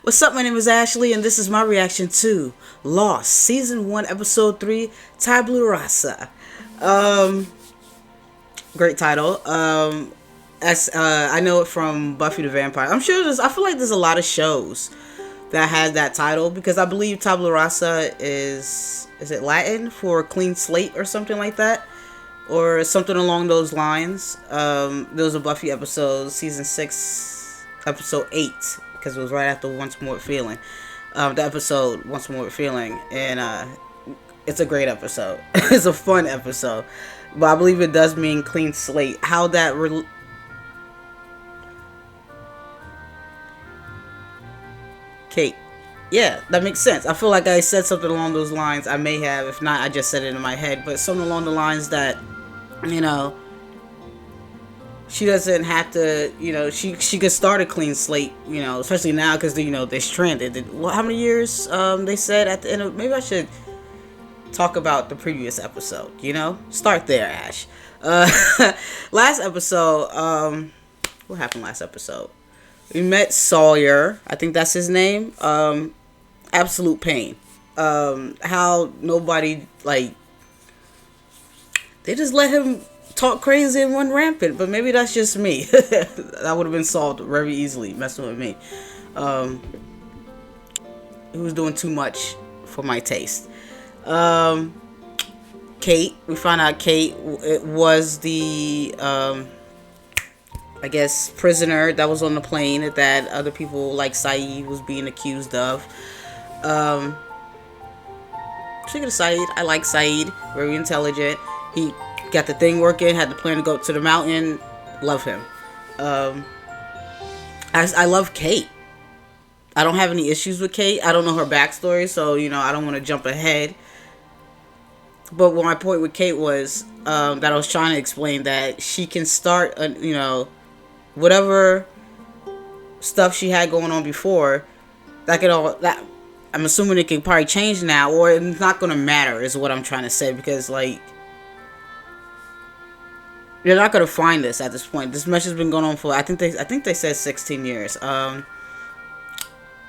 What's up? My name is Ashley, and this is my reaction to Lost, Season 1, Episode 3, Tabula Rasa. Um, Great title. I know it from Buffy the Vampire. I feel like there's a lot of shows that had that title because I believe Tabula Rasa is it Latin for clean slate or something like that? Or something along those lines. There was a Buffy episode, Season 6, Episode 8, because it was right after Once More with Feeling. The episode Once More with Feeling, and it's a great episode. It's a fun episode, but I believe it does mean clean slate. How that Kate. Yeah, that makes sense. I feel like I said something along those lines. I may have, if not, I just said it in my head, but something along the lines that, you know, she doesn't have to, she could start a clean slate, especially now because, they're stranded. How many years they said at the end of, maybe I should talk about the previous episode, Start there, Ash. Last episode, what happened last episode? We met Sawyer, I think that's his name. Absolute pain. How nobody, they just let him talk crazy and run rampant, but maybe that's just me. That would have been solved very easily, messing with me. He was doing too much for my taste. Kate, we found out Kate was the, I guess, prisoner that was on the plane that other people like Saeed was being accused of. Speaking of Saeed, I like Saeed. Very intelligent. He got the thing working, had the plan to go up to the mountain. Love him. I love Kate. I don't have any issues with Kate. I don't know her backstory, so, I don't want to jump ahead. But what my point with Kate was, that I was trying to explain that she can start, whatever stuff she had going on before, that I'm assuming it can probably change now, or it's not going to matter, is what I'm trying to say, because, you're not going to find this at this point. This match has been going on for, I think they said 16 years.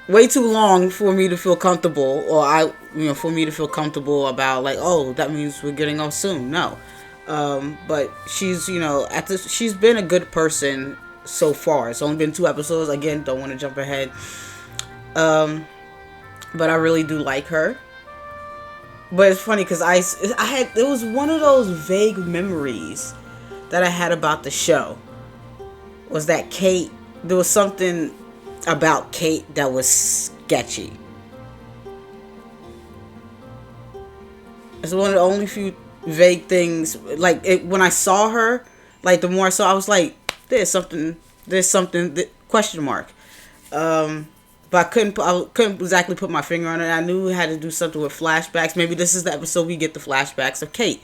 Way too long for me to feel comfortable, or for me to feel comfortable about, oh, that means we're getting off soon. No. But she's, she's been a good person so far. It's only been 2 episodes. Again, don't want to jump ahead. But I really do like her. But it's funny because it was one of those vague memories that I had about the show. Was that Kate, there was something about Kate that was sketchy. It's one of the only few vague things, when I saw her, the more I saw, I was like, there's something, question mark. But I couldn't exactly put my finger on it. I knew it had to do something with flashbacks. Maybe this is the episode we get the flashbacks of Kate.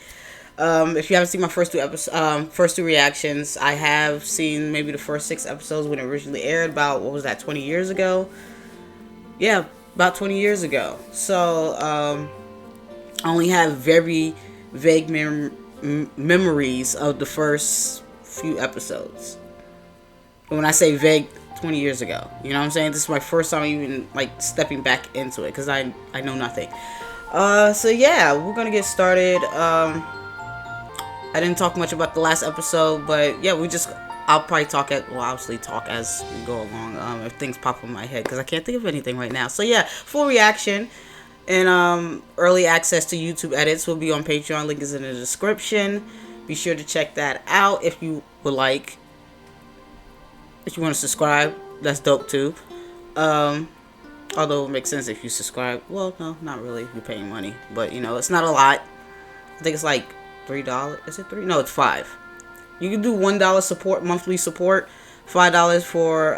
If you haven't seen my first two reactions, I have seen maybe the first 6 episodes when it originally aired about, 20 years ago? Yeah, about 20 years ago. So, I only have very vague memories of the first few episodes. And when I say vague, 20 years ago. You know what I'm saying? This is my first time even, stepping back into it, because I know nothing. So yeah, we're gonna get started. I didn't talk much about the last episode, but yeah, I'll probably obviously talk as we go along, if things pop in my head, because I can't think of anything right now. So yeah, full reaction and early access to YouTube edits will be on Patreon. Link is in the description. Be sure to check that out if you would like. If you want to subscribe, that's dope too. Although it makes sense if you subscribe. Well, no, not really if you're paying money. But, it's not a lot. I think it's $3. Is it $3? No, it's $5. You can do $1 support, monthly support. $5 for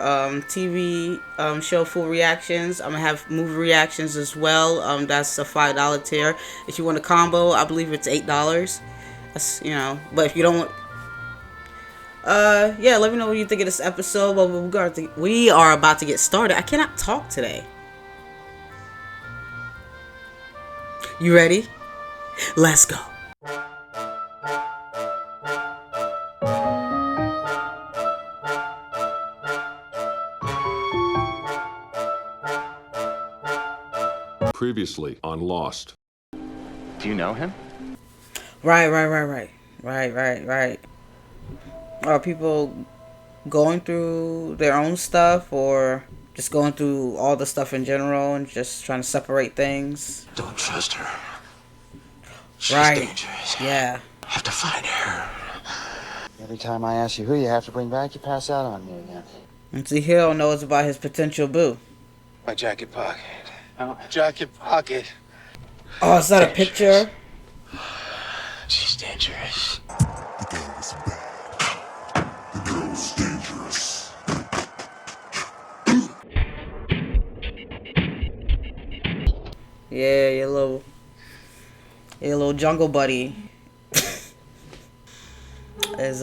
TV show full reactions. I'm going to have movie reactions as well. That's a $5 tier. If you want a combo, I believe it's $8. That's, but if you don't want... yeah, let me know what you think of this episode. But we are about to get started. I cannot talk today. You ready? Let's go. Previously on Lost. Do you know him? Right. Are people going through their own stuff, or just going through all the stuff in general and just trying to separate things? Don't trust her. She's Right. dangerous. Yeah. Have to find her. Every time I ask you who you have to bring back, you pass out on me again. And see, Hill knows about his potential boo. My jacket pocket. Oh, jacket pocket. Oh, is that a picture? She's dangerous. The girl is bad. The girl's dangerous. Yeah, your little jungle buddy is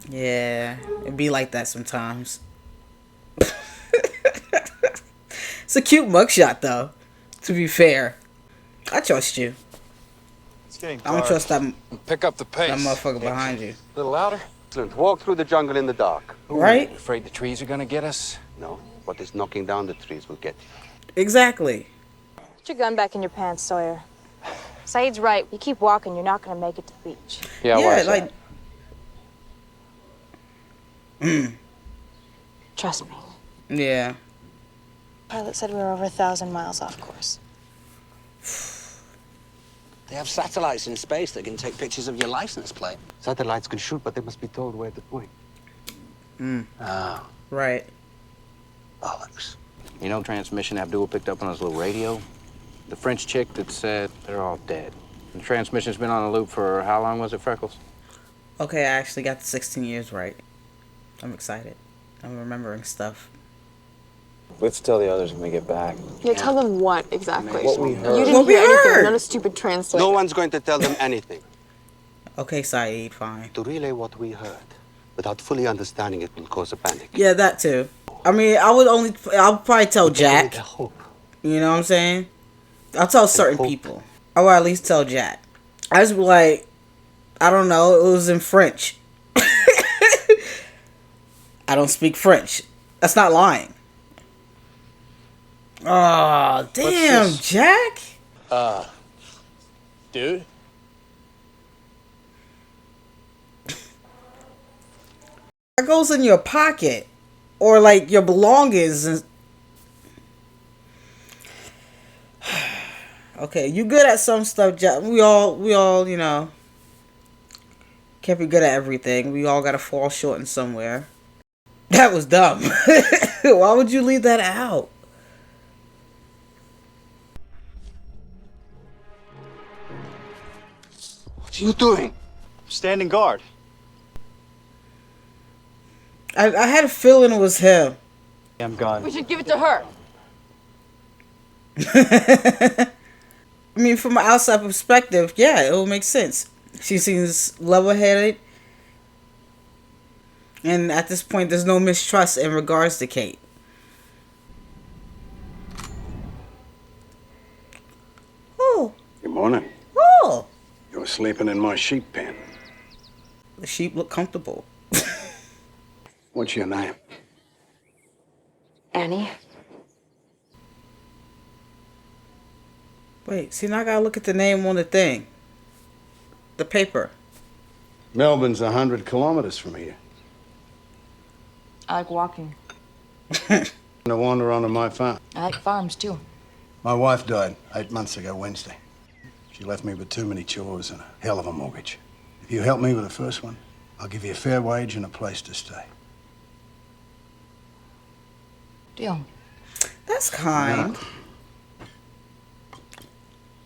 yeah, it be like that sometimes. It's a cute mugshot though, to be fair. I trust you. It's getting I don't trust that Pick up the pace. that motherfucker behind you. A little louder. Excellent. Walk through the jungle in the dark. Right? Afraid the trees are gonna get us? No, what is knocking down the trees will get you. Exactly. Put your gun back in your pants, Sawyer. Saeed's right. You keep walking, you're not gonna make it to the beach. Yeah, like Trust me. yeah. Pilot said we were over 1,000 miles off course. They have satellites in space that can take pictures of your license plate. Satellites can shoot, but they must be told where to point. Oh, Right. bollocks. You know, transmission Abdul picked up on his little radio? The French chick that said they're all dead. The transmission's been on a loop for how long was it, Freckles? Okay, I actually got the 16 years right. I'm excited. I'm remembering stuff. Let's tell the others when we get back. Yeah, tell them what exactly? What we heard. You didn't What we hear anything. heard. Not a stupid translator. No one's going to tell them anything. Okay, Saeed, fine. To relay what we heard, without fully understanding it, will cause a panic. Yeah, that too. I mean, I'll probably tell Jack. The hope. You know what I'm saying? I'll tell certain hope. people. I will at least tell Jack. I just be like, I don't know, it was in French. I don't speak French. That's not lying. Oh, damn, this? Jack. Dude? That goes in your pocket. Or like your belongings. And... Okay, you good at some stuff, Jack. We all, you know, can't be good at everything. We all gotta fall short in somewhere. That was dumb. Why would you leave that out? What are you doing? Standing guard. I had a feeling it was him. I'm gone. We should give it to her. I mean, from an outside perspective, yeah, it will make sense. She seems level-headed. And at this point, there's no mistrust in regards to Kate. Oh. Good morning. Oh. You were sleeping in my sheep pen. The sheep look comfortable. What's your name? Annie? Wait, see, now I gotta look at the name on the thing. The paper. Melbourne's 100 kilometers from here. I like walking. I wander onto my farm. I like farms, too. My wife died 8 months ago Wednesday. She left me with too many chores and a hell of a mortgage. If you help me with the first one, I'll give you a fair wage and a place to stay. Deal. That's kind.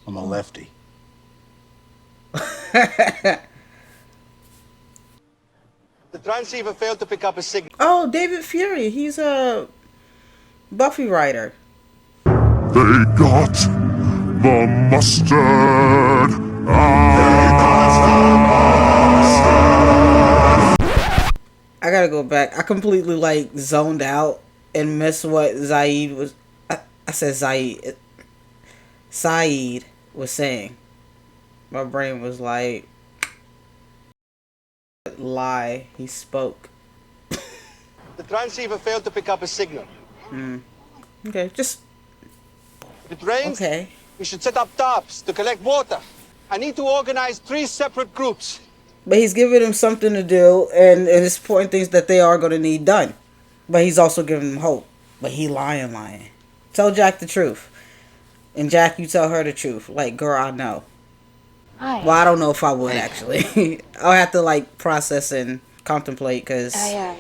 I'm a lefty. The transceiver failed to pick up a signal. Oh, David Fury. He's a Buffy writer. They got the mustard. I gotta go back. I completely like zoned out and missed what Zaid was. I said Zaid. Saeed was saying. My brain was like, lie. He spoke. The transceiver failed to pick up a signal. Okay, just It rains. Okay. We should set up tops to collect water. I need to organize 3 separate groups. But he's giving them something to do, and it's important things that they are going to need done. But he's also giving them hope. But he lying. Tell Jack the truth. And Jack, you tell her the truth. Like, girl, I know. Hi. Well, I don't know if I would, actually. I'll have to, like, process and contemplate, because I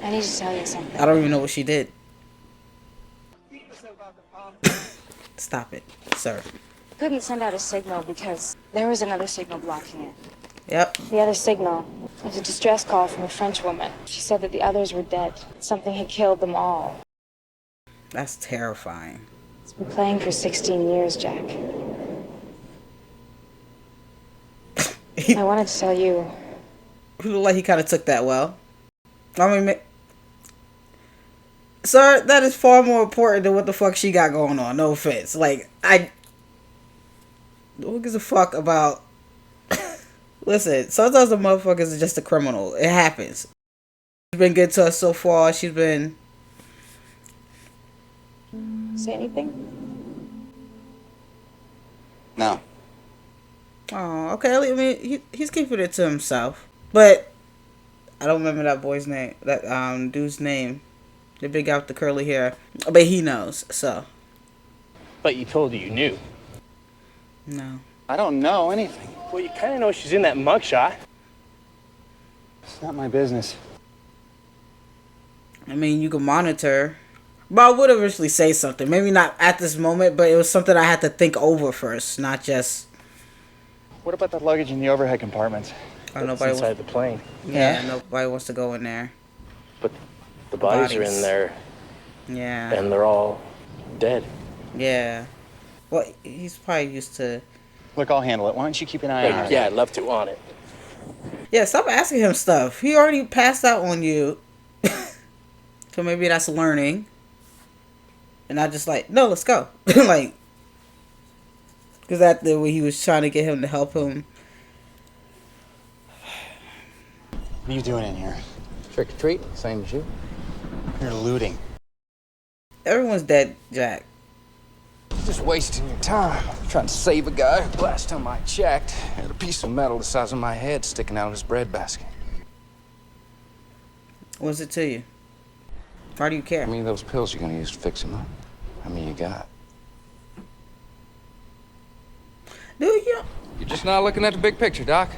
need to tell you something. I don't even know what she did. Stop it, sir. Couldn't send out a signal because there was another signal blocking it. Yep. The other signal was a distress call from a French woman. She said that the others were dead. Something had killed them all. That's terrifying. It's been playing for 16 years, Jack. I wanted to tell you. He looked like he kind of took that well. I mean, sir, that is far more important than what the fuck she got going on. No offense. Like, who gives a fuck about... Listen, sometimes the motherfuckers are just a criminal. It happens. She's been good to us so far. She's been... Say anything? No. Oh, okay. I mean, he's keeping it to himself. But I don't remember that boy's name. That dude's name. The big guy with the curly hair. But he knows, so. But you told her you knew. No. I don't know anything. Well, you kind of know she's in that mugshot. It's not my business. I mean, you can monitor. But I would eventually say something. Maybe not at this moment, but it was something I had to think over first, not just... What about that luggage in the overhead compartments? Nobody inside the plane. Yeah, nobody wants to go in there. But the bodies are in there. Yeah. And they're all dead. Yeah. Well, he's probably used to... Look, I'll handle it. Why don't you keep an eye on it? Yeah, I'd love to on it. Yeah, stop asking him stuff. He already passed out on you. So maybe that's learning. And I just like, no, let's go. Like, because that the way he was trying to get him to help him. What are you doing in here? Trick or treat, same as you. You're looting. Everyone's dead, Jack. Just wasting your time. Trying to save a guy who last time I checked had a piece of metal the size of my head sticking out of his breadbasket. What's it to you? Why do you care? How many of those pills you gonna use to fix him up? How many you got? Do you? You're just not looking at the big picture, Doc.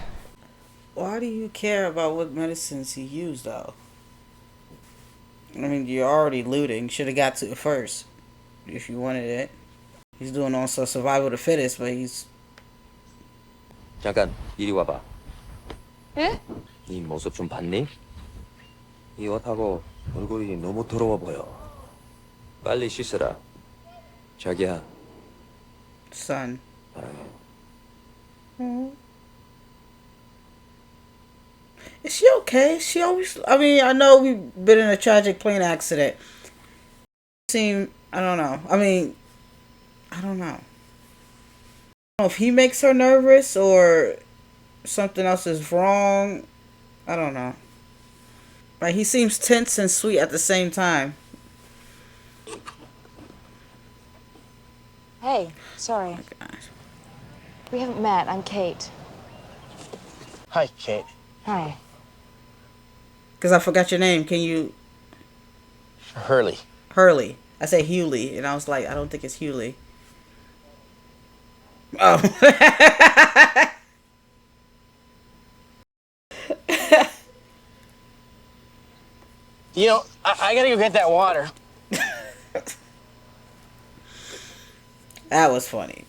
Why do you care about what medicines he used, though? I mean, you're already looting. Should have got to it first. If you wanted it. He's doing also survival of the fittest, but he's... 잠깐, 이리 와봐. 예? 네 모습 좀 봤니? 이 옷하고 얼굴이 너무 더러워 보여. 빨리 씻어라. 자기야. Son. 사랑해. Is she okay? She always... I mean, I know we've been in a tragic plane accident. I don't know. I mean... I don't know. I don't know if he makes her nervous or something else is wrong. I don't know. Like, he seems tense and sweet at the same time. Hey, sorry. Oh, gosh. We haven't met. I'm Kate. Hi, Kate. Hi. Because I forgot your name. Can you... Hurley. Hurley. I say Hewley, and I was like, I don't think it's Hewley. Oh. You know, I gotta go get that water. That was funny.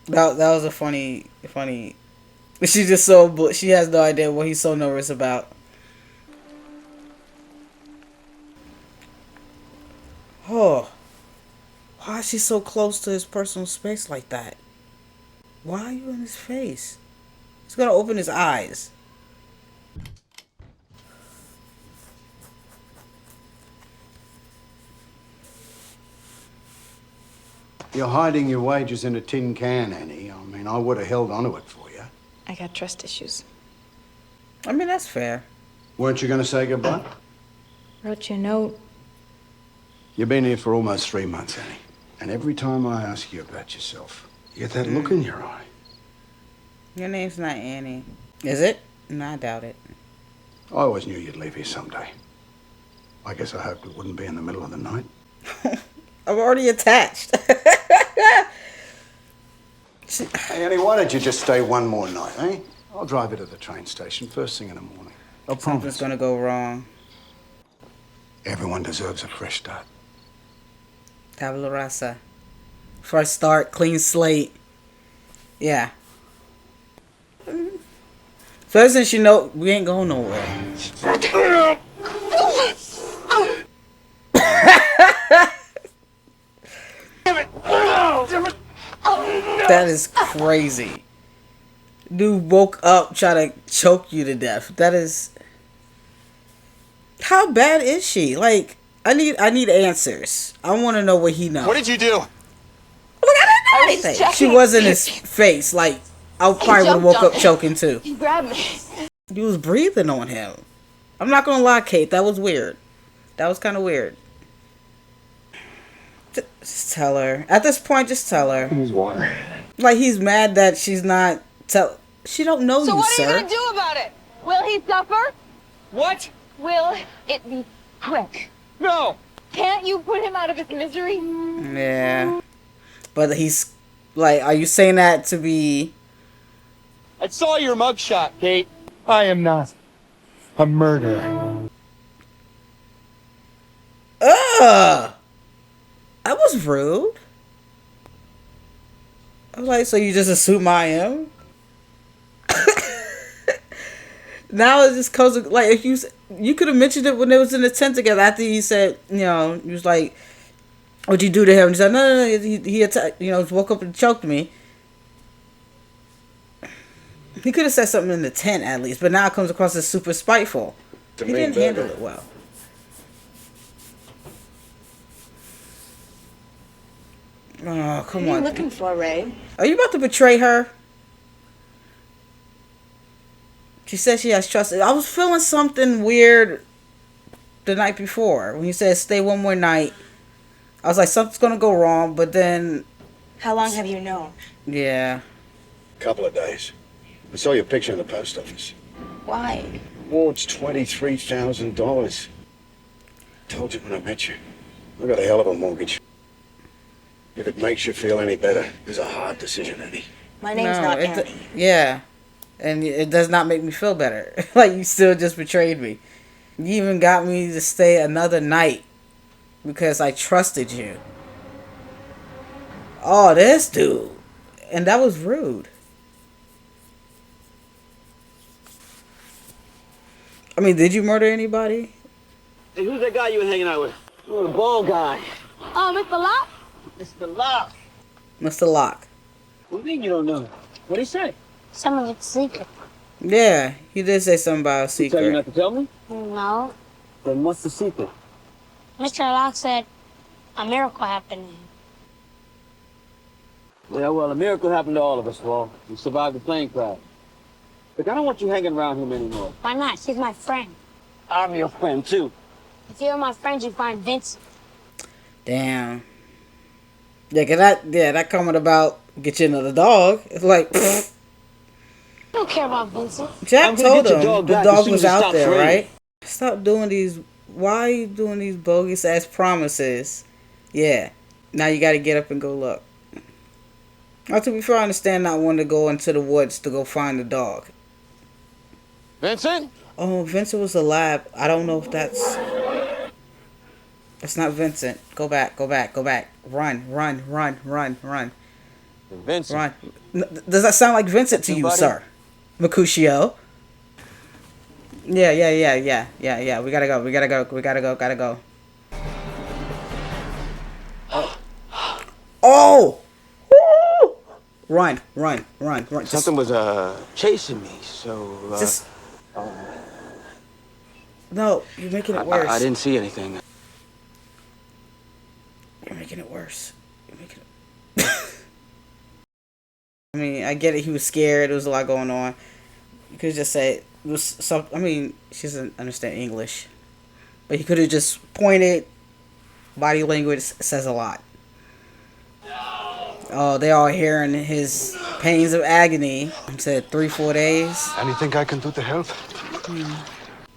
That was a funny. She's just so... She has no idea what he's so nervous about. Oh. Why is she so close to his personal space like that? Why are you in his face? He's gonna open his eyes. You're hiding your wages in a tin can, Annie. I mean, I would have held onto it for you. I got trust issues. I mean, that's fair. Weren't you going to say goodbye? Wrote you a note. You've been here for almost 3 months, Annie. And every time I ask you about yourself, you get that look in your eye. Your name's not Annie. Is it? No, I doubt it. I always knew you'd leave here someday. I guess I hoped it wouldn't be in the middle of the night. I'm already attached. Hey, Annie, why don't you just stay one more night, eh? I'll drive you to the train station first thing in the morning. I promise. Something's gonna go wrong. Everyone deserves a fresh start. Tabula Rasa. Fresh start, clean slate. Yeah. First since you know we ain't going nowhere. That is crazy. Dude woke up trying to choke you to death. That is. How bad is she? Like, I need answers. I want to know what he knows. What did you do? Look, I didn't know anything. She was in his face. Like, I probably would have woke up choking too. He grabbed me. You was breathing on him. I'm not gonna lie, Kate. That was weird. That was kind of weird. Just tell her. At this point, just tell her. He's water. Like, he's mad that she's not she don't know you, sir. So what are you gonna do about it? Will he suffer? What? Will it be quick? No. Can't you put him out of his misery? Yeah. But he's like, are you saying that to be... I saw your mugshot, Kate. I am not a murderer. Ugh! That was rude. I was like, so you just assume I am? Now it just comes like, if you could have mentioned it when they was in the tent together after he said, you know, he was like, what'd you do to him? He said, no, he attacked, you know, woke up and choked me. He could have said something in the tent at least, but now it comes across as super spiteful. He didn't handle it well. Oh, come on. What are you looking for, Ray? Are you about to betray her? She said she has trust. I was feeling something weird the night before when you said stay one more night. I was like, something's gonna go wrong, but then... How long have you known? Yeah. Couple of days. I saw your picture in the post office. Why? Oh, it's $23,000. Told you when I met you. I got a hell of a mortgage. If it makes you feel any better, it was a hard decision, Eddie. My name's not Annie. Yeah. And it does not make me feel better. Like, you still just betrayed me. You even got me to stay another night because I trusted you. Oh, this dude. And that was rude. I mean, did you murder anybody? Hey, who's that guy you were hanging out with? Oh, the bald guy. Mr. Locke? Mr. Locke. Mr. Locke. What do you mean you don't know? What'd he say? Some of it's secret. Yeah, he did say something about a He tell you secret. not to tell me? No. Then what's the secret? Mr. Locke said a miracle happened to him. Yeah, well, a miracle happened to all of us, Wall. We survived the plane crash. But I don't want you hanging around him anymore. Why not? She's my friend. I'm your friend, too. If you were my friend, you'd find Vincent. Damn. Yeah, that comment about get you another dog. It's like, pfft. I don't care about Vincent. Jack I'm gonna told get your him dog the back dog as soon was as it out stops there, raining. right? Stop doing these. Why are you doing these bogus ass promises? Yeah. Now you got to get up and go look. Now, to be fair, I understand not wanting to go into the woods to go find the dog. Vincent? Oh, Vincent was alive. I don't know if that's... That's not Vincent. Go back. Run. Vincent. Run. Does that sound like Vincent to you, Somebody? sir? Mercutio? Yeah. We gotta go. Oh! Woo! Run. Something was chasing me, so Just... No, you're making it worse. I didn't see anything. You're making it worse. I mean, I get it. He was scared. There was a lot going on. You could just say it was some. I mean, she doesn't understand English, but he could have just pointed. Body language says a lot. Oh, they all hearing his pains of agony. He said 3-4 days. Anything I can do to help? The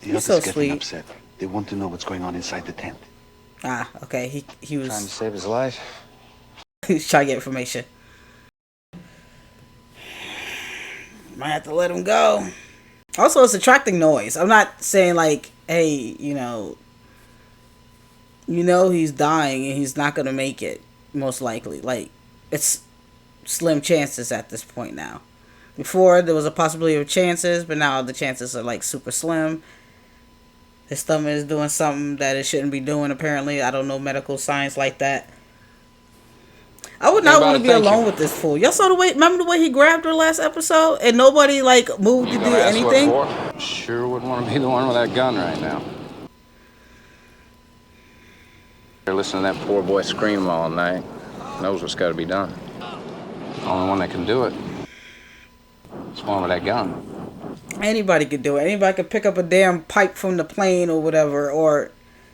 He's so getting sweet. upset. They want to know what's going on inside the tent. Ah, okay. He was Trying to save his life. he was trying to get information. Might have to let him go. Also, it's attracting noise. I'm not saying like, hey, he's dying and he's not gonna make it. Most likely, like it's slim chances at this point now. Before there was a possibility of chances, but now the chances are like super slim. His stomach is doing something that it shouldn't be doing. Apparently, I don't know medical science like that. I would not want to be alone with this fool. Y'all saw the way? Remember the way he grabbed her last episode, and nobody like moved to do anything. Sure wouldn't want to be the one with that gun right now. They're listening to that poor boy scream all night. Knows what's got to be done. The only one that can do it is the one with that gun. Anybody could do it. Anybody could pick up a damn pipe from the plane or whatever, or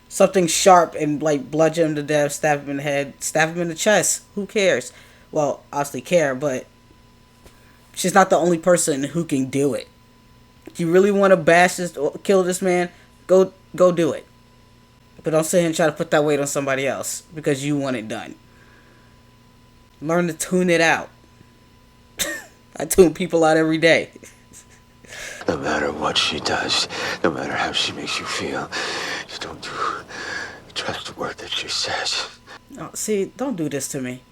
something sharp and like bludgeon him to death, stab him in the head, stab him in the chest. Who cares? Well, obviously care, but she's not the only person who can do it. If you really want to bash this or kill this man, go do it. But don't sit here and try to put that weight on somebody else because you want it done. Learn to tune it out. I tune people out every day. No matter what she does, no matter how she makes you feel, you don't trust the word that she says. Oh, see, don't do this to me.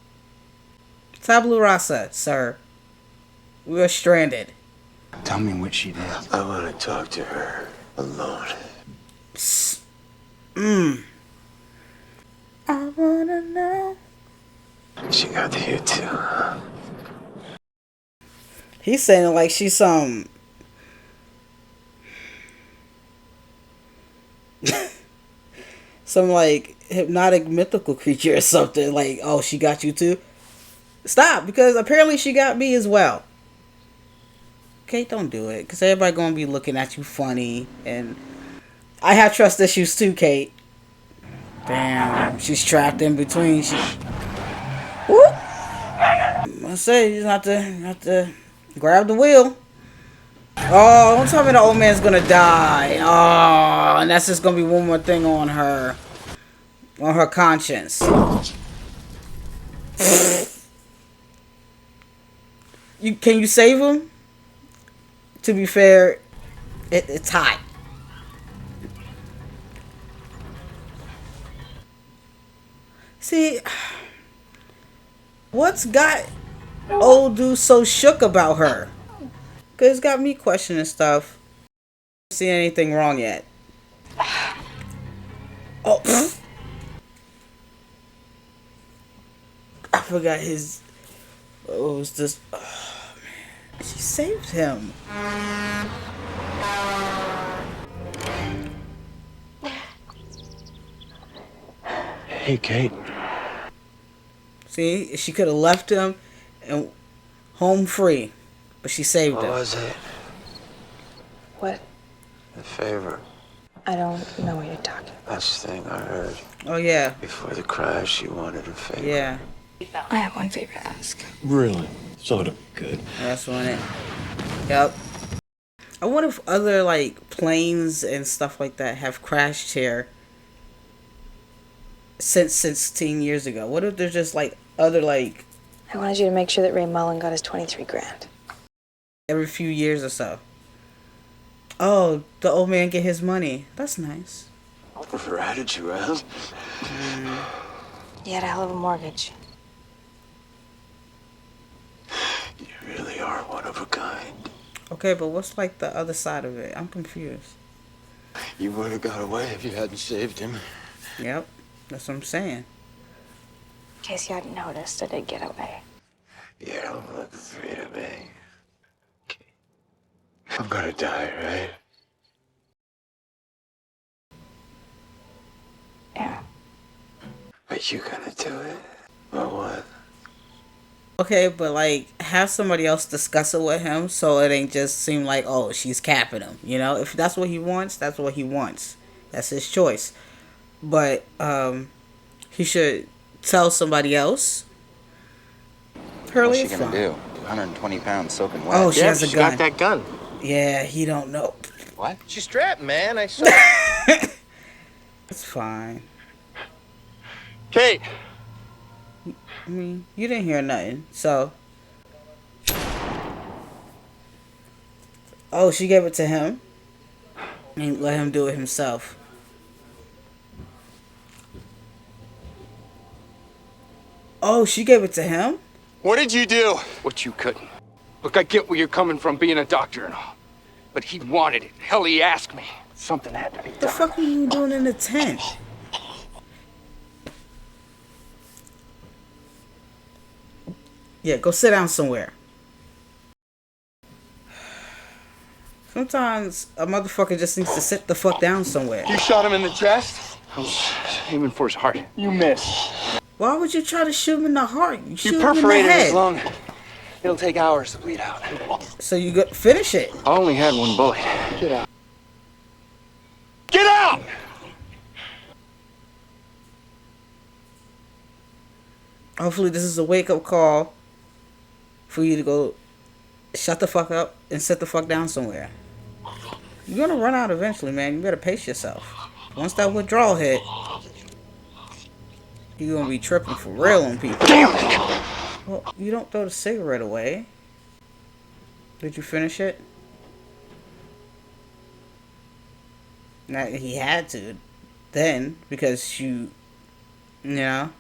Tabula Rasa, sir. We are stranded. Tell me what she did. I want to talk to her alone. I wanna know. She got here too, huh? He's saying it like she's some like hypnotic mythical creature or something. Like, oh, she got you too. Stop, because apparently she got me as well. Okay, don't do it, because everybody gonna be looking at you funny, and I have trust issues too, Kate. Damn, she's trapped in between. Whoop. I say you have to grab the wheel. Oh, don't tell me the old man's gonna die. Oh, and that's just gonna be one more thing on her conscience. Can you save him? To be fair, it's hot. See, what's got old dude so shook about her? Cause it's got me questioning stuff. See anything wrong yet? Oh, I forgot his. What was this? Oh, man. She saved him. Hey, Kate. See, she could have left him and home free, but she saved him. What was it? What? A favor. I don't know what you're talking about. Last thing I heard. Oh yeah. Before the crash, you wanted a favor. Yeah. I have one favor to ask. Really? Sort of good. That's on it. Yep. I wonder if other like planes and stuff like that have crashed here since 16 years ago. What if there's just like other like I wanted you to make sure that Ray Mullen got his 23 grand. every few years or so? Oh, the old man get his money. That's nice. Ratted you out? He had a hell of a mortgage. You really are one of a kind. Okay, but what's like the other side of it? I'm confused. You would have got away if you hadn't saved him. Yep, that's what I'm saying. In case you hadn't noticed, I did get away. You don't look free to me. Okay. I'm gonna die, right? Yeah. Are you gonna do it? Or what? Okay, but like have somebody else discuss it with him so it ain't just seem like, oh, she's capping him. You know, if that's what he wants, that's what he wants. That's his choice. But he should tell somebody else Pearlie What's she is gonna fine. do? 120 pounds soaking wet. Oh, she Yeah, has a she gun. got that gun. Yeah, he don't know. What? She's strapped, man. I saw. It's fine. Kate. I mean, you didn't hear nothing, so. Oh, she gave it to him. And let him do it himself. Oh, she gave it to him? What did you do? What you couldn't. Look, I get where you're coming from being a doctor and all. But he wanted it. Hell, he asked me. Something had to be done. What the fuck were you doing in the tent? Yeah, go sit down somewhere. Sometimes a motherfucker just needs to sit the fuck down somewhere. You shot him in the chest? I was aiming for his heart. You missed. Why would you try to shoot him in the heart? You shoot You him in the perforated his head. lung. It'll take hours to bleed out. So you go finish it. I only had one bullet. Get out. Get out! Hopefully this is a wake-up call for you to go shut the fuck up and sit the fuck down somewhere. You're gonna run out eventually, man. You better pace yourself. Once that withdrawal hit, you're gonna be tripping for real on people. Damn it! Well, you don't throw the cigarette away. Did you finish it? Now, he had to then, because you know.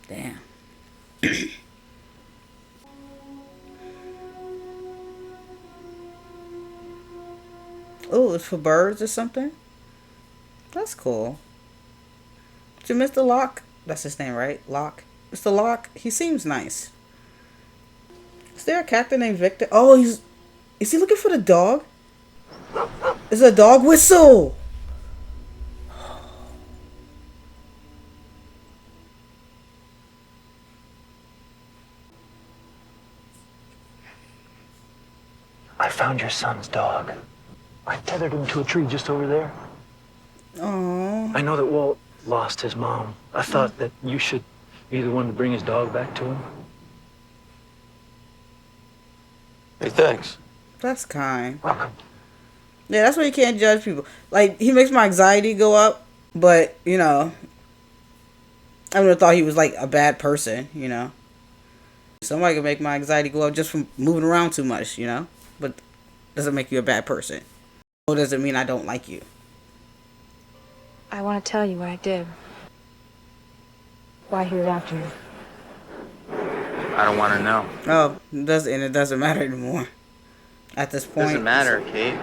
Damn. Oh, it's for birds or something? That's cool. To Mr. Locke, that's his name, right? Locke. Mr. Locke, he seems nice. Is there a captain named Victor? Oh, is he looking for the dog? It's a dog whistle. I found your son's dog. I tethered him to a tree just over there. Aww. I know that Walt lost his mom. I thought that you should be the one to bring his dog back to him. Hey, thanks. That's kind. Welcome. Yeah, that's why you can't judge people. Like, he makes my anxiety go up, but, you know, I would have thought he was, like, a bad person, you know. Somebody can make my anxiety go up just from moving around too much, you know. But doesn't make you a bad person. Or doesn't mean I don't like you. I want to tell you what I did. Why he was after me. I don't want to know. Oh, it doesn't matter anymore. At this point. Doesn't matter, Kate.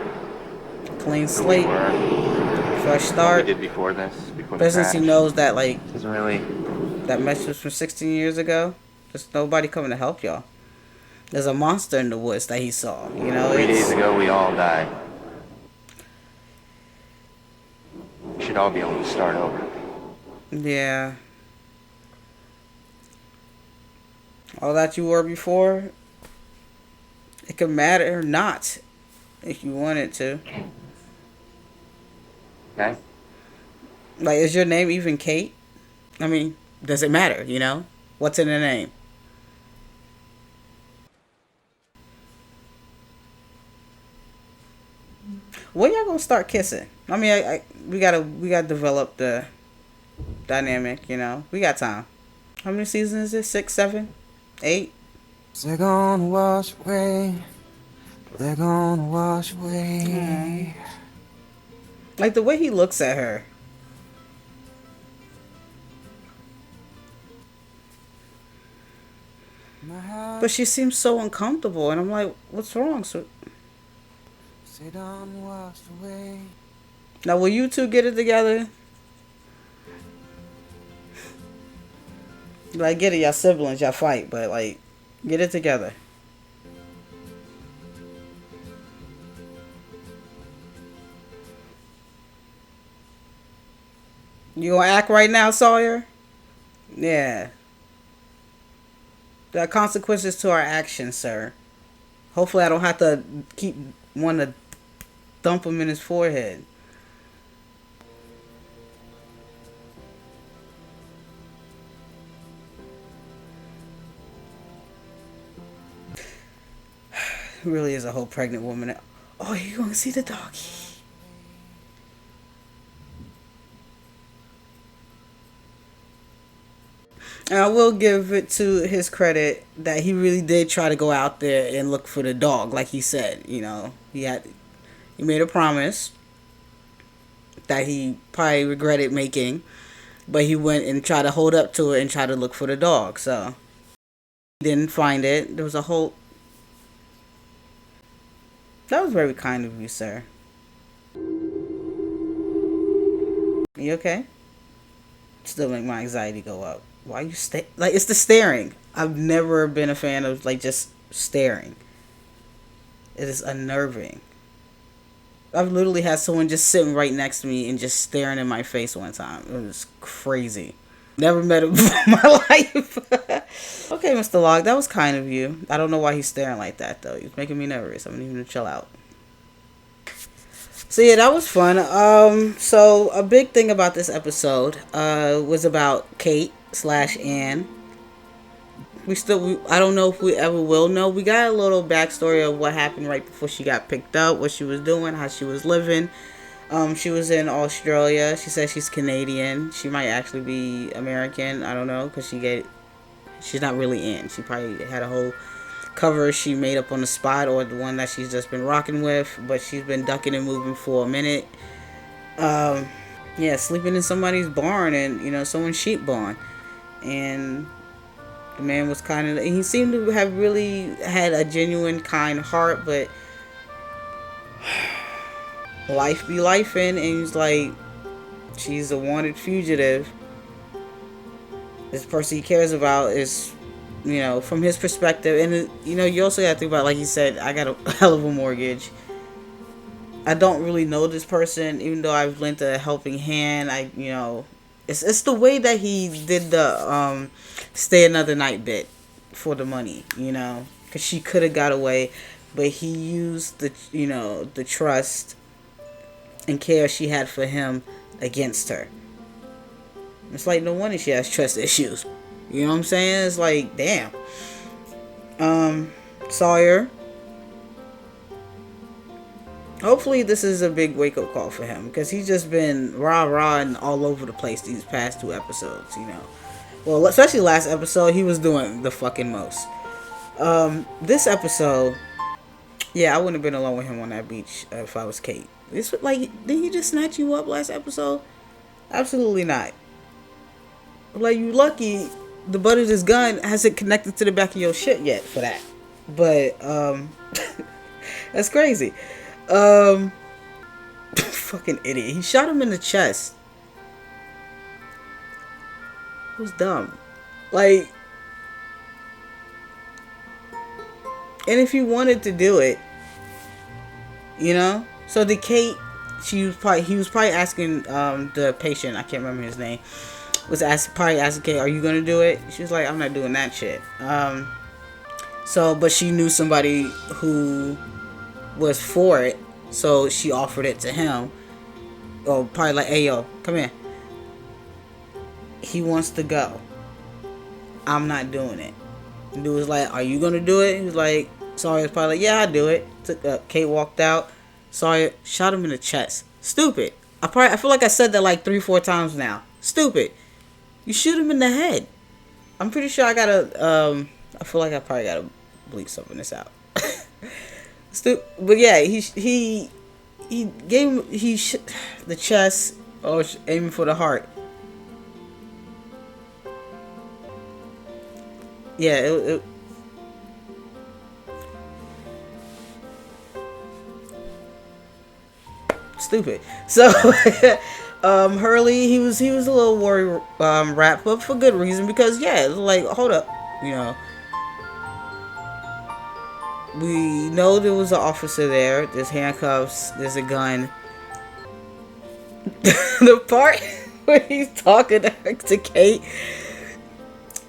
Clean slate. Fresh start. What we did before this. Before but since he knows that, like, doesn't really. That message was from 16 years ago. There's nobody coming to help y'all. There's a monster in the woods that he saw. You know. 3 days ago, we all died. We should all be able to start over. Yeah. All that you were before, it could matter or not if you wanted to. Okay. Like, is your name even Kate? I mean, does it matter, you know? What's in the name? When y'all gonna start kissing? I mean, we gotta develop the dynamic, you know? We got time. How many seasons is this? 6, 7, 8? They're gonna wash away. They're gonna wash away. Like the way he looks at her. But she seems so uncomfortable, and I'm like, what's wrong? So now, will you two get it together? Like, get it, y'all siblings, y'all fight, but like, get it together. You gonna act right now, Sawyer? Yeah. There are consequences to our actions, sir. Hopefully I don't have to keep wanting to dump him in his forehead. Really is a whole pregnant woman. Oh, you gonna see the doggy? And I will give it to his credit that he really did try to go out there and look for the dog, like he said. You know, he made a promise that he probably regretted making, but he went and tried to hold up to it and try to look for the dog. So he didn't find it. There was a whole. That was very kind of you, sir. You okay? Still make my anxiety go up. Why you like, it's the staring. I've never been a fan of like just staring. It is unnerving. I've literally had someone just sitting right next to me and just staring in my face one time. It was crazy. Never met him before in my life. Okay, Mr. Log, that was kind of you. I don't know why he's staring like that though. He's making me nervous. I'm gonna chill out. So yeah, that was fun. So a big thing about this episode was about Kate/Anne. I don't know if we ever will know. We got a little backstory of what happened right before she got picked up, what she was doing, how she was living. She was in Australia. She said she's Canadian. She might actually be American. I don't know, because she's not really in. She probably had a whole cover she made up on the spot, or the one that she's just been rocking with, but she's been ducking and moving for a minute. Yeah, sleeping in somebody's barn, and someone's sheep barn, and the man was he seemed to have really had a genuine kind heart, but life be lifing, and he's like, she's a wanted fugitive. This person he cares about is, from his perspective, and you also have to think about, like he said, I got a hell of a mortgage. I don't really know this person, even though I've lent a helping hand. It's the way that he did the stay another night bit for the money, because she could have got away, but he used the trust and care she had for him against her. It's like, no wonder she has trust issues. You know what I'm saying? It's like, damn. Sawyer. Hopefully this is a big wake-up call for him, because he's just been rah-rah and all over the place these past 2 episodes, Well, especially last episode, he was doing the fucking most. This episode, yeah, I wouldn't have been alone with him on that beach if I was Kate. Did he just snatch you up last episode? Absolutely not. Like, you lucky the butt of this gun hasn't connected to the back of your shit yet for that. But, that's crazy. Fucking idiot. He shot him in the chest. It was dumb. Like, and if you wanted to do it, so the Kate, he was probably asking the patient, I can't remember his name, was probably asking Kate, are you gonna do it? She was like, I'm not doing that shit. But she knew somebody who was for it, so she offered it to him. Or probably like, hey yo, come here. He wants to go. I'm not doing it. The dude was like, are you gonna do it? He was like, Sawyer was probably like, yeah, I'll do it. Kate walked out. Sawyer shot him in the chest. Stupid. I feel like I said that like 3-4 times now. Stupid. You shoot him in the head. I'm pretty sure I gotta, I feel like I probably gotta bleep some of this out. But yeah, he gave him, the chest, aiming for the heart. Yeah, it stupid. So, Hurley, he was a little worried, rap, but for good reason, because yeah, like, hold up, we know there was an officer there. There's handcuffs. There's a gun. The part where he's talking to Kate,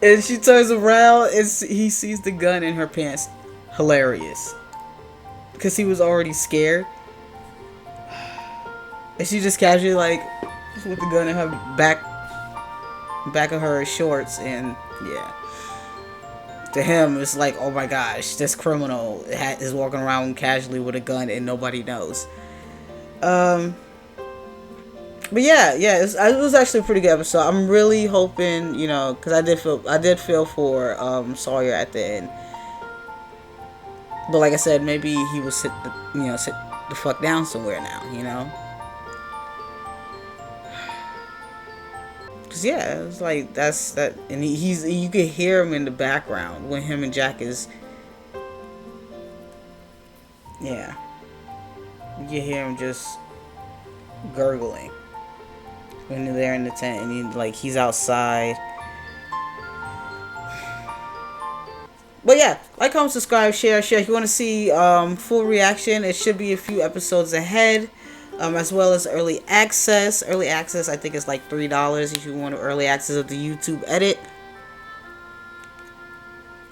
and she turns around and he sees the gun in her pants. Hilarious. Because he was already scared. And she just casually, like, with the gun in her back of her shorts, and yeah. To him, it's like, oh my gosh, this criminal is walking around casually with a gun and nobody knows. But yeah, it was actually a pretty good episode. I'm really hoping, you know, because I did feel for Sawyer at the end. But like I said, maybe he will sit the fuck down somewhere now, you know. Cause yeah, it's like that, and you can hear him in the background when him and Jack is. Yeah, you can hear him just gurgling when they're in the tent, and he's outside. But yeah, like, comment, subscribe, share. If you want to see full reaction, it should be a few episodes ahead. As well as early access. Early access, I think, is like $3 if you want early access of the YouTube edit,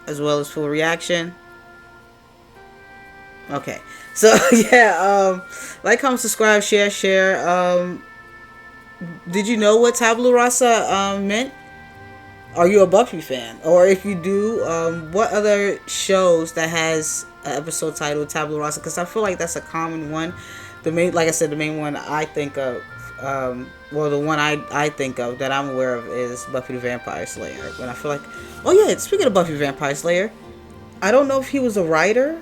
as well as full reaction. Okay, so yeah, like, comment, subscribe, share. Did you know what Tabula Rasa meant? Are you a Buffy fan? Or if you do, what other shows that has an episode titled Tabula Rasa? Because I feel like that's a common one. The main one I think of, the one I think of that I'm aware of is Buffy the Vampire Slayer. But I feel like, oh yeah, speaking of Buffy the Vampire Slayer, I don't know if he was a writer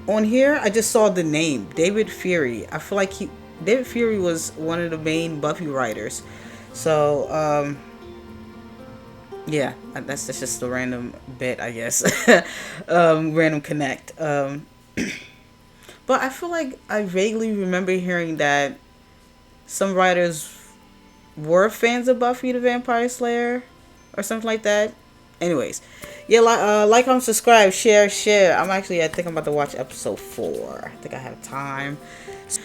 on here. I just saw the name, David Fury. I feel like David Fury was one of the main Buffy writers. So, yeah, that's just a random bit, I guess. Random connect. But I feel like I vaguely remember hearing that some writers were fans of Buffy the Vampire Slayer or something like that. Anyways, yeah, like, comment, subscribe, share. I think I'm about to watch episode 4. I think I have time. So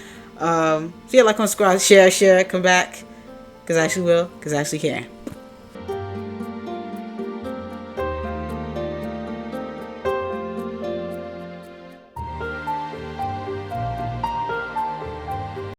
yeah, like, comment, subscribe, share. Come back, because I actually will, because I actually can.